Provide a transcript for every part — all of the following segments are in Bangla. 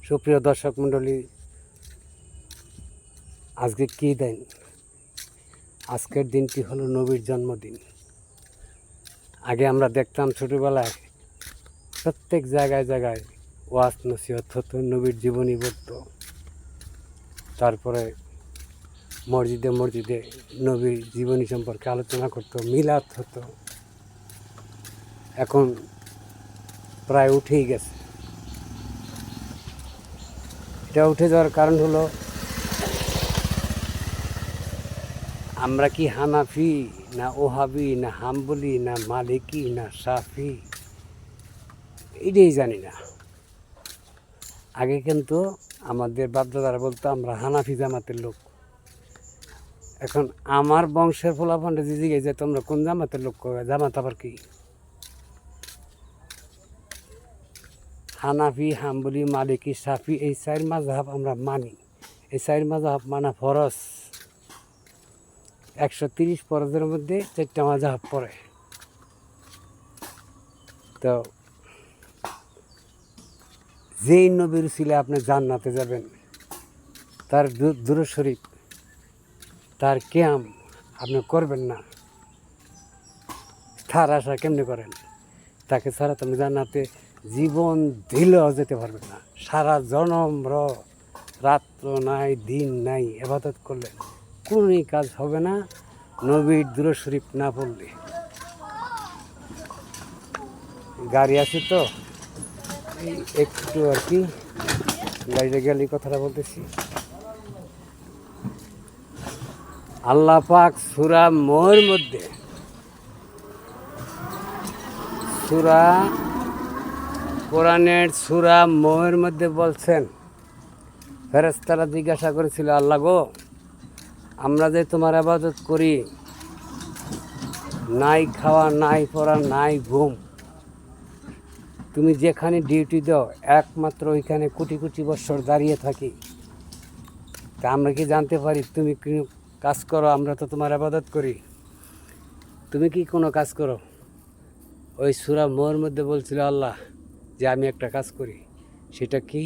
সুপ্রিয় দর্শক মণ্ডলী, আজকে কী দিন? আজকের দিনটি হলো নবীর জন্মদিন। আগে আমরা দেখতাম ছোটোবেলায় প্রত্যেক জায়গায় জায়গায় ওয়াজ নসিহত হতো, নবীর জীবনী পড়তো, তারপরে মসজিদে মসজিদে নবীর জীবনী সম্পর্কে আলোচনা করতো, মিলাদ হতো। এখন প্রায় উঠেই গেছে। এটা উঠে যাওয়ার কারণ হলো, আমরা কি হানাফি না ওহাবি না হাম্বলি না মালিকি না শাফি, এটাই জানি না। আগে কিন্তু আমাদের বাপদাদারা বলতো আমরা হানাফি জামাতের লোক। এখন আমার বংশের ফলাফলটা যে জিজ্ঞেস যে তোমরা কোন জামাতের লোক, জামাত আবার কি? হানাফি, হাম্বলি, মালিকি, শাফি এই চার মাযহাব আমরা মানি। এই চার মাযহাব মানা ফরজ। 130 ফরজের মধ্যে 4টা মাযহাব পড়ে। তো যেই নবীর ছিলে আপনি জান্নাতে যাবেন, তার দুরূদ শরীফ, তার কিয়াম আপনি করবেন না, তার আশা কেমনি করেন? তাকে ছাড়া তুমি জান্নাতে জীবন দিলেও যেতে পারবেন না। সারা জনম রাত্র নাই দিন নাই ইবাদত করলে কোনোই কাজ হবে না নবীর দুরূদ শরীফ না পড়লে। গাড়ি আছে তো একটু আর কি গাড়িতে গেলে কথাটা বলতেছি। আল্লাহ পাক সূরা মোর মধ্যে, কোরআনের সূরা মোর মধ্যে বলছেন, ফেরেশতারা জিজ্ঞাসা করেছিল, আল্লাহ গো, আমরা যে তোমার ইবাদত করি, নাই খাওয়া নাই পড়া নাই ঘুম, তুমি যেখানে ডিউটি দাও একমাত্র ওইখানে কোটি কোটি বছর দাঁড়িয়ে থাকি, তা আমরা কি জানতে পারি তুমি কি কাজ করো? আমরা তো তোমার ইবাদত করি, তুমি কি কোনো কাজ করো? ওই সূরা মোর মধ্যে বলছিল আল্লাহ যে আমি একটা কাজ করি। সেটা কি?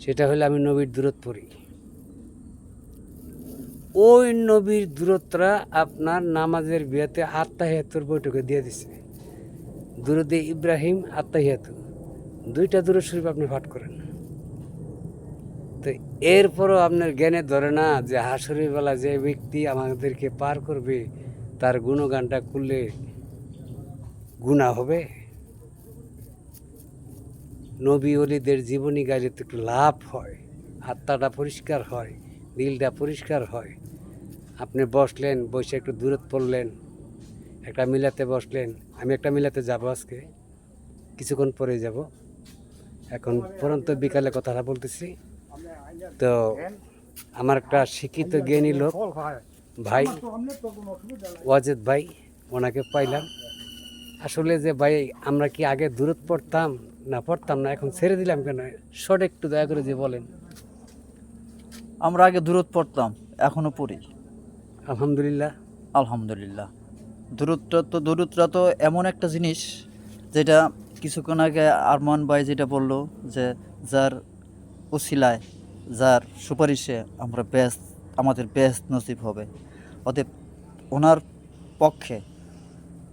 সেটা হলে আমি নবীর দুরূদ পড়ি। ওই নবীর দুরূদটা আপনার নামাজের বিয়েতে আত্তাহিয়াতুর বৈঠকে দিয়ে দিছে। দুরুদে ইব্রাহিম, আত্তাহিয়াতু, 2টা দুরূদ শরীফ আপনি পাঠ করেন। তো এরপরও আপনার জ্ঞানে ধরে না যে হাসরের বেলা যে ব্যক্তি আমাদেরকে পার করবে তার গুণগানটা করলে গুনাহ হবে। নবী ওলিদের জীবনী গাইলে তো একটু লাভ হয়, আত্মাটা পরিষ্কার হয়, দিলটা পরিষ্কার হয়। আপনি বসলেন, বসে একটু দূরত পড়লেন, একটা মিলাতে বসলেন। আমি একটা মিলাতে যাব আজকে, কিছুক্ষণ পরে যাব। এখন পরন্ত বিকালে কথাটা বলতেছি। তো আমার একটা শিক্ষিত জ্ঞানী লোক ভাই ওয়াজেদ ভাই, ওনাকে পাইলাম। আসলে যে ভাই আমরা কি আগে দূরত পড়তাম না পড়তাম না, এখন ছেড়ে দিলাম কেন? শর্ট একটু দয়া করে যে বলেন। আমরা আগে দূরত পড়তাম, এখনো পড়ি। আলহামদুলিল্লাহ। আলহামদুলিল্লাহ। দূরতটা তো এমন একটা জিনিস যেটা কিছুক্ষণ আগে আরমান ভাই যেটা বললো, যে যার উসিলায়, যার সুপারিশে আমরা আমাদের বেহেশত নসিব হবে। অতএব ওনার পক্ষে,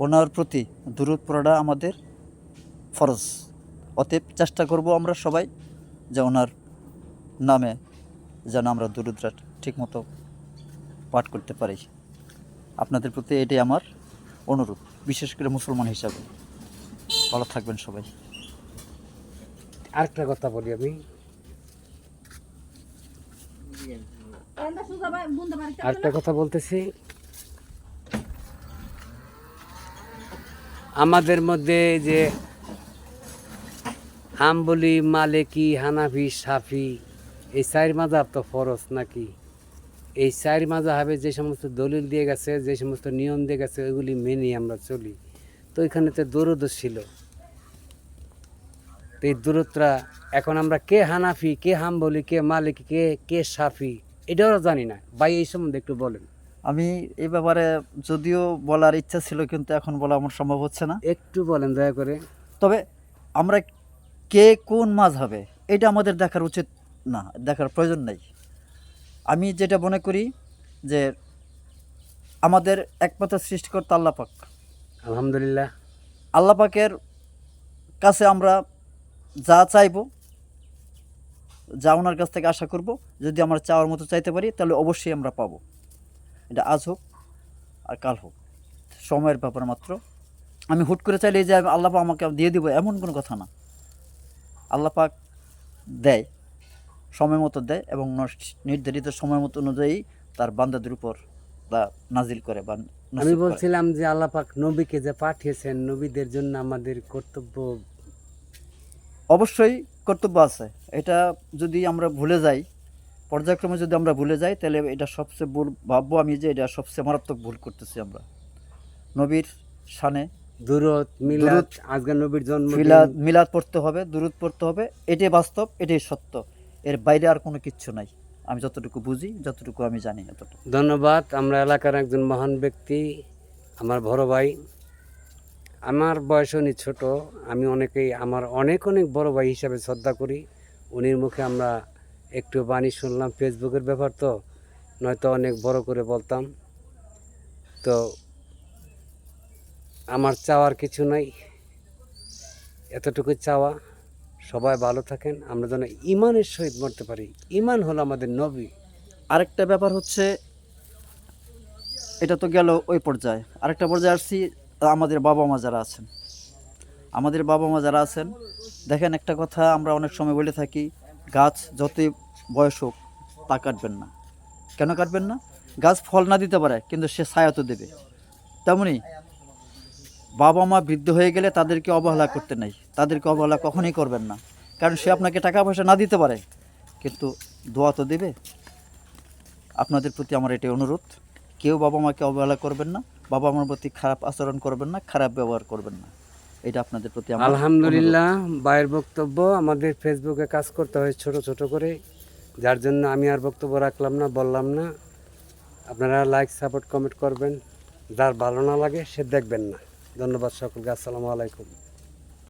ওনার প্রতি দূরত পড়াটা আমাদের ফরজ। অতএব চেষ্টা করব আমরা সবাই যে ওনার নামে যেন আমরা দূরতটা ঠিকমতো পাঠ করতে পারি। আপনাদের প্রতি এটাই আমার অনুরোধ, বিশেষ করে মুসলমান হিসাবে। ভালো থাকবেন সবাই। আরেকটা কথা বলি আমি, আরেকটা কথা বলতেছি। আমাদের মধ্যে যে হাম্বলি, মালিকি, হানাফি, শাফি এই 4 মাযহাব তো ফরজ নাকি? এই 4 মাযহাবে যে সমস্ত দলিল দিয়ে গেছে, যে সমস্ত নিয়ম দিয়ে গেছে, ওইগুলি মেনে আমরা চলি। তো এখানে তো দরুদ ছিল। তো এই দরুদটা এখন আমরা কে হানাফি, কে হাম্বলি, কে মালিকি, কে শাফি, এটাও জানি না। ভাই এই সম্বন্ধে একটু বলেন। আমি এই ব্যাপারে যদিও বলার ইচ্ছা ছিল, কিন্তু এখন বলা আমার সম্ভব হচ্ছে না। একটু বলেন দয়া করে। তবে আমরা কে কোন মাযহাবে, এটা আমাদের দেখার উচিত না, দেখার প্রয়োজন নেই। আমি যেটা মনে করি যে আমাদের একমাত্র সৃষ্টিকর্তা আল্লাহ পাক। আলহামদুলিল্লাহ। আল্লাহ পাকের কাছে আমরা যা চাইবো, যা ওনার কাছ থেকে আশা করব, যদি আমরা চাওয়ার মতো চাইতে পারি তাহলে অবশ্যই আমরা পাবো। এটা আজ হোক আর কাল হোক, সময়ের ব্যাপার মাত্র। আমি হুট করে চাইলে যে আল্লাহ পাক আমাকে দিয়ে দিব এমন কোনো কথা না। আল্লাহ পাক দেয়, সময় মতো দেয় এবং নির্ধারিত সময় মতো অনুযায়ী তার বান্দাদের উপর তা নাজিল করে বা আমি নসিব করে। বলছিলাম যে আল্লাহ পাক নবীকে যে পাঠিয়েছেন, নবীদের জন্য আমাদের কর্তব্য। অবশ্যই কর্তব্য আছে। এটা যদি আমরা ভুলে যাই, পর্যায়ক্রমে যদি আমরা ভুলে যাই, তাহলে এটা সবচেয়ে ভুল ভাববো আমি যে এটা সবচেয়ে মারাত্মক ভুল করতেছি আমরা। নবীর শানে দুরূদ মিলাদ, আজকে নবীর জন্মদিন। মিলাদ পড়তে হবে, দুরূদ পড়তে হবে, এটাই বাস্তব, এটাই সত্য। এর বাইরে আর কোনো কিচ্ছু নাই। আমি যতটুকু বুঝি, যতটুকু আমি জানি এতটুকু। ধন্যবাদ। আমরা এলাকার একজন মহান ব্যক্তি, আমার বড় ভাই। আমার বয়স উনি ছোট, আমি আমার অনেক বড় ভাই হিসাবে শ্রদ্ধা করি। উনির মুখে আমরা একটু বাণী শুনলাম, ফেসবুকের ব্যাপার তো, নয়তো অনেক বড় করে বলতাম। তো আমার চাওয়ার কিছু নাই, এতটুকু চাওয়া সবাই ভালো থাকেন, আমরা যেন ইমানের সহিত মরতে পারি। ইমান হলো আমাদের নবী। আরেকটা ব্যাপার হচ্ছে, এটা তো গেল ওই পর্যায়ে। আরেকটা পর্যায়ে আসছি, আমাদের বাবা মা যারা আছেন, আমাদের বাবা মা যারা আছেন, দেখেন একটা কথা আমরা অনেক সময় বলে থাকি, গাছ যতই বয়স হোক তা কাটবেন না। কেন কাটবেন না? গাছ ফল না দিতে পারে, কিন্তু সে ছায়া তো দেবে। তেমনি বাবা মা বৃদ্ধ হয়ে গেলে তাদেরকে অবহেলা করতে নেই, তাদেরকে অবহেলা কখনোই করবেন না। কারণ সে আপনাকে টাকা পয়সা না দিতে পারে, কিন্তু দোয়া তো দেবে। আপনাদের প্রতি আমার এটাই অনুরোধ, কেউ বাবা মাকে অবহেলা করবেন না, বাবা মার প্রতি খারাপ আচরণ করবেন না, খারাপ ব্যবহার করবেন না। এটা আপনাদের প্রতি আমার আলহামদুলিল্লাহ। ভাইয়ের বক্তব্য আমাদের ফেসবুকে কাজ করতে হয় ছোট ছোট করে, যার জন্য আমি আর বক্তব্য রাখলাম না, বললাম না। আপনারা লাইক, সাপোর্ট, কমেন্ট করবেন। যার ভালো না লাগে সে দেখবেন না। ধন্যবাদ সকলকে। আসসালামু আলাইকুম।